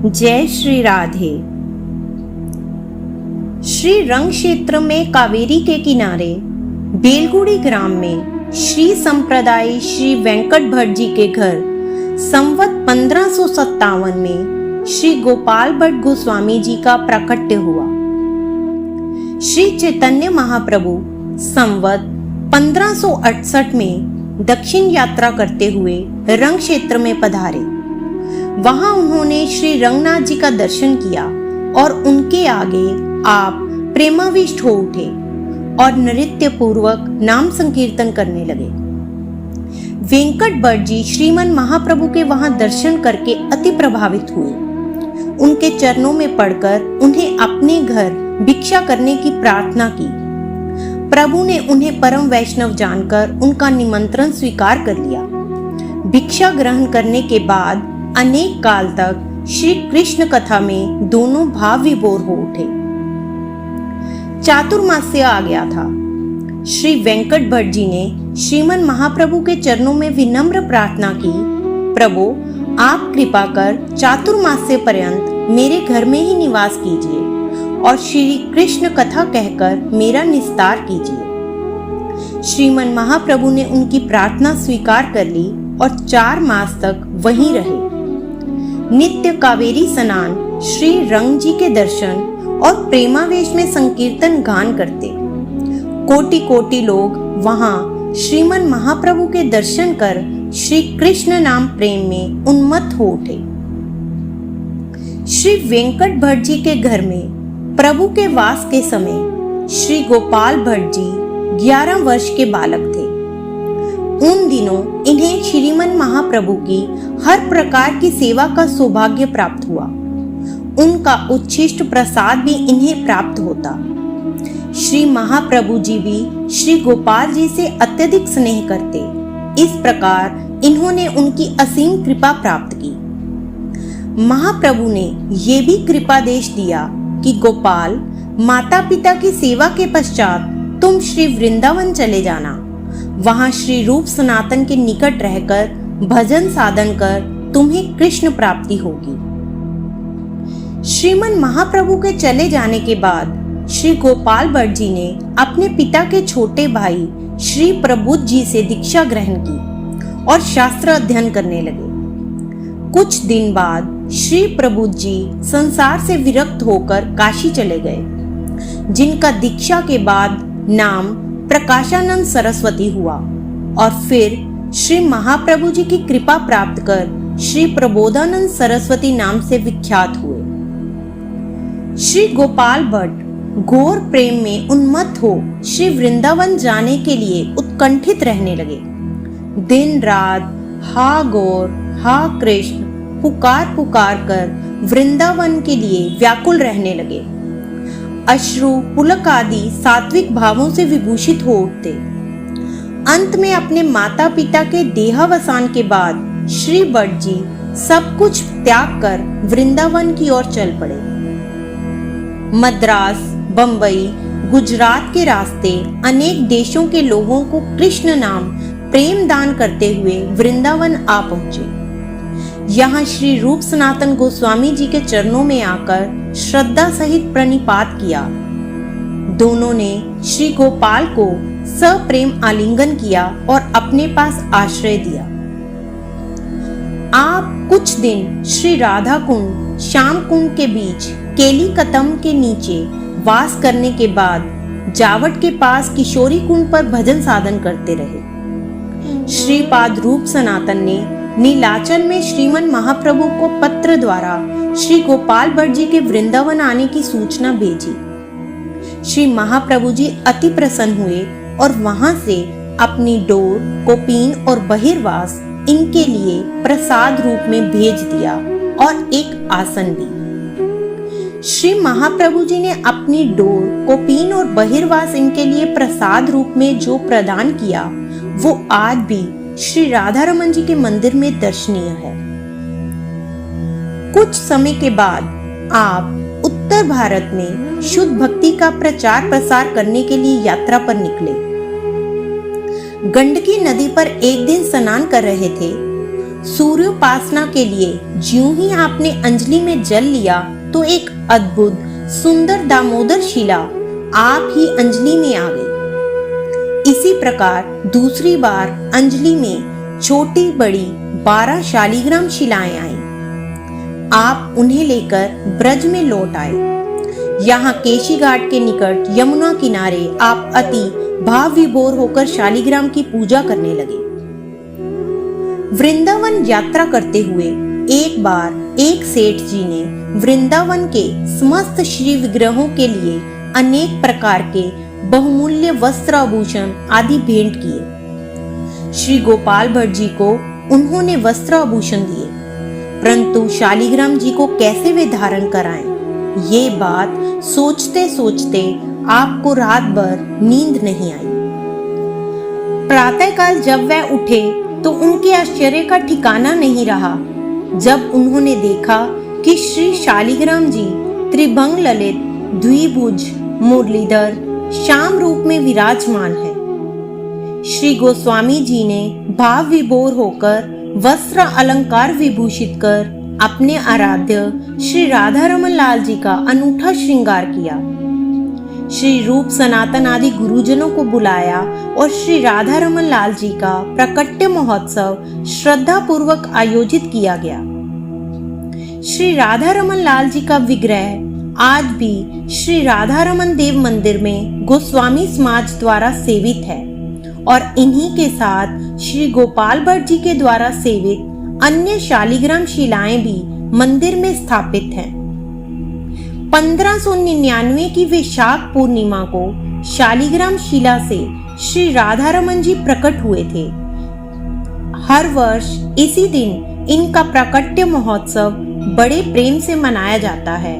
जय श्री राधे। श्री रंग क्षेत्र में कावेरी के किनारे बेलगुड़ी ग्राम में श्री संप्रदाय श्री वेंकट भट्ट जी के घर संवत 1557 में श्री गोपाल भट्ट गोस्वामी जी का प्राकट्य हुआ। श्री चैतन्य महाप्रभु संवत 1568 में दक्षिण यात्रा करते हुए रंग क्षेत्र में पधारे। वहां उन्होंने श्री रंगनाथ जी का दर्शन किया और उनके आगे आप प्रेमाविष्ट हो उठे और नृत्य पूर्वक नाम संकीर्तन करने लगे। वेंकट भट्ट जी श्रीमन महाप्रभु के वहां दर्शन करके अति प्रभावित हुए। उनके चरणों में पड़कर उन्हें अपने घर भिक्षा करने की प्रार्थना की। प्रभु ने उन्हें परम वैष्णव जानकर उनका निमंत्रण स्वीकार कर लिया। भिक्षा ग्रहण करने के बाद अनेक काल तक श्री कृष्ण कथा में दोनों भाव विभोर हो उठे। चातुर्मास्य आ गया था। श्री वेंकट भट्ट जी ने श्रीमन महाप्रभु के चरणों में विनम्र प्रार्थना की, प्रभु आप कृपा कर चातुर्मास्य पर्यंत मेरे घर में ही निवास कीजिए और श्री कृष्ण कथा कहकर मेरा निस्तार कीजिए। श्रीमन महाप्रभु ने उनकी प्रार्थना स्वीकार कर ली और 4 मास तक वहीं रहे। नित्य कावेरी स्नान, श्री रंग जी के दर्शन और प्रेमावेश में संकीर्तन गान करते। कोटि कोटि लोग वहां श्रीमन महाप्रभु के दर्शन कर श्री कृष्ण नाम प्रेम में उन्मत्त हो उठे। श्री वेंकट भट्ट जी के घर में प्रभु के वास के समय श्री गोपाल भट्ट जी 11 वर्ष के बालक थे। उन दिनों इन्हें श्रीमन महाप्रभु की हर प्रकार की सेवा का सौभाग्य प्राप्त हुआ। उनका उच्छिष्ट प्रसाद भी इन्हें प्राप्त होता। श्री महाप्रभु जी भी श्री गोपाल जी से अत्यधिक स्नेह करते। इस प्रकार इन्होंने उनकी असीम कृपा प्राप्त की। महाप्रभु ने ये भी कृपादेश दिया कि गोपाल, माता पिता की सेवा के पश्चात तुम श्री वृंदावन चले जाना। वहां श्री रूप सनातन के निकट रहकर भजन साधन कर तुम्हें कृष्ण प्राप्ति होगी। श्रीमन महाप्रभु के चले जाने के बाद श्री गोपाल भट्ट जी ने अपने पिता के छोटे भाई श्री प्रबुद्ध जी से दीक्षा ग्रहण की और शास्त्र अध्ययन करने लगे। कुछ दिन बाद श्री प्रबुद्ध जी संसार से विरक्त होकर काशी चले गए, जिनका दीक्षा के बाद नाम प्रकाशानंद सरस्वती हुआ और फिर श्री महाप्रभु जी की कृपा प्राप्त कर श्री प्रबोधानंद सरस्वती नाम से विख्यात हुए। श्री गोपाल भट्ट घोर प्रेम में उन्मत्त हो श्री वृंदावन जाने के लिए उत्कंठित रहने लगे। दिन रात हा गौर हा कृष्ण पुकार पुकार कर वृंदावन के लिए व्याकुल रहने लगे। अश्रु पुलक आदि सात्विक भावों से विभूषित हो उठते। अंत में अपने माता पिता के देहावसान के बाद श्री भट्ट जी सब कुछ त्याग कर वृंदावन की ओर चल पड़े। मद्रास, बंबई, गुजरात के रास्ते अनेक देशों के लोगों को कृष्ण नाम प्रेम दान करते हुए वृंदावन आ पहुंचे। यहाँ श्री रूप सनातन गोस्वामी जी के चरणों में आकर श्रद्धा सहित प्रणिपात किया। दोनों ने श्री गोपाल को सप्रेम आलिंगन किया और अपने पास आश्रय दिया। आप कुछ दिन श्री राधा कुंड, श्याम कुंड के बीच केली कदम के नीचे वास करने के बाद जावट के पास किशोरी कुंड पर भजन साधन करते रहे। श्रीपाद रूप सनातन ने नीलाचल में श्रीमन महाप्रभु को पत्र द्वारा श्री गोपाल भट्ट जी के वृंदावन आने की सूचना भेजी। श्री महाप्रभु जी अति प्रसन्न हुए और वहां से अपनी डोर, कोपीन और बहिर्वास इनके लिए प्रसाद रूप में भेज दिया और एक आसन भी। श्री महाप्रभु जी ने अपनी डोर, कोपीन और बहिर्वास इनके लिए प्रसाद रूप में जो प्रदान किया वो आज भी श्री राधा रमन जी के मंदिर में दर्शनीय है। कुछ समय के बाद आप उत्तर भारत में शुद्ध भक्ति का प्रचार प्रसार करने के लिए यात्रा पर निकले। गंडकी नदी पर एक दिन स्नान कर रहे थे। सूर्योपासना के लिए ज्यों ही आपने अंजलि में जल लिया तो एक अद्भुत सुंदर दामोदर शिला आप ही अंजलि में आ गई। इसी प्रकार दूसरी बार अंजलि में छोटी बड़ी 12 शालिग्राम शिलाएं आईं। आप उन्हें लेकर ब्रज में लौट आए। यहाँ केशी घाट के निकट यमुना किनारे आप अति भाव विभोर होकर शालिग्राम की पूजा करने लगे। वृंदावन यात्रा करते हुए एक बार एक सेठ जी ने वृंदावन के समस्त श्री विग्रहों के लिए अनेक प्रकार के बहुमूल्य वस्त्र आभूषण आदि भेंट किए। श्री गोपाल भट्ट जी को उन्होंने वस्त्र आभूषण दिए, परंतु शालिग्राम जी को कैसे वे धारण कराएं, ये बात सोचते सोचते आपको रात भर नींद नहीं आई। प्रातःकाल जब वह उठे तो उनके आश्चर्य का ठिकाना नहीं रहा जब उन्होंने देखा कि श्री शालिग्राम जी त्रिभंग ललित द्विभुज मुरलीधर श्याम रूप में विराजमान है। श्री गोस्वामी जी ने भाव विभोर होकर वस्त्र अलंकार विभूषित कर अपने आराध्य श्री राधा रमन लाल जी का अनूठा श्रृंगार किया। श्री रूप सनातन आदि गुरुजनों को बुलाया और श्री राधा रमन लाल जी का प्राकट्य महोत्सव श्रद्धा पूर्वक आयोजित किया गया। श्री राधा रमन लाल जी का विग्रह आज भी श्री राधा रमन देव मंदिर में गोस्वामी समाज द्वारा सेवित है और इन्हीं के साथ श्री गोपाल भट्ट जी के द्वारा सेवित अन्य शालिग्राम शिलाएं भी मंदिर में स्थापित हैं। 1599 की वैशाख पूर्णिमा को शालिग्राम शिला से श्री राधा रमन जी प्रकट हुए थे। हर वर्ष इसी दिन इनका प्राकट्य महोत्सव बड़े प्रेम से मनाया जाता है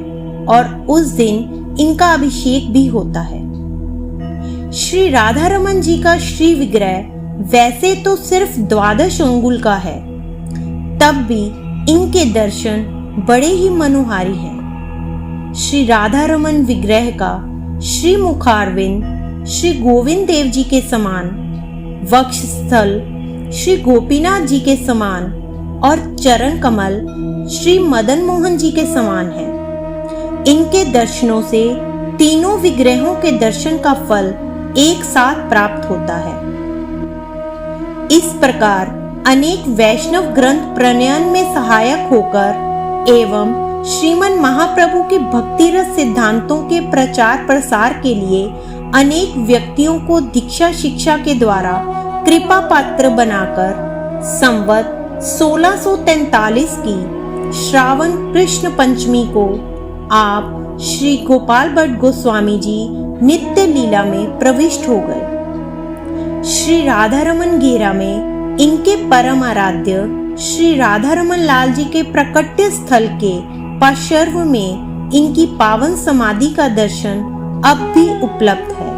और उस दिन इनका अभिषेक भी होता है। श्री राधा रमन जी का श्री विग्रह वैसे तो सिर्फ 12 अंगुल का है, तब भी इनके दर्शन बड़े ही मनोहारी हैं। श्री राधा रमन विग्रह का श्री मुखारविंद श्री गोविंद देव जी के समान, वक्षस्थल श्री गोपीनाथ जी के समान और चरण कमल श्री मदन मोहन जी के समान है। इनके दर्शनों से तीनों विग्रहों के दर्शन का फल एक साथ प्राप्त होता है। इस प्रकार अनेक वैष्णव ग्रंथ प्रणयन में सहायक होकर एवं श्रीमन महाप्रभु के भक्ति रस सिद्धांतों के प्रचार प्रसार के लिए अनेक व्यक्तियों को दीक्षा शिक्षा के द्वारा कृपा पात्र बनाकर संवत 1643 की श्रावण कृष्ण पंचमी को आप श्री गोपाल भट्ट गोस्वामी जी नित्य लीला में प्रविष्ट हो गए। श्री राधा रमन घेरा में इनके परम आराध्य श्री राधा रमन लाल जी के प्रकट्य स्थल के पार्श्व में इनकी पावन समाधि का दर्शन अब भी उपलब्ध है।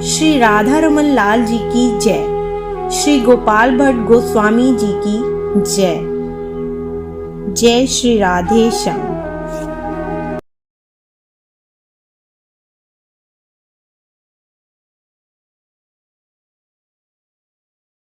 श्री राधा रमन लाल जी की जय। श्री गोपाल भट्ट गोस्वामी जी की जय। जय श्री राधे श्याम।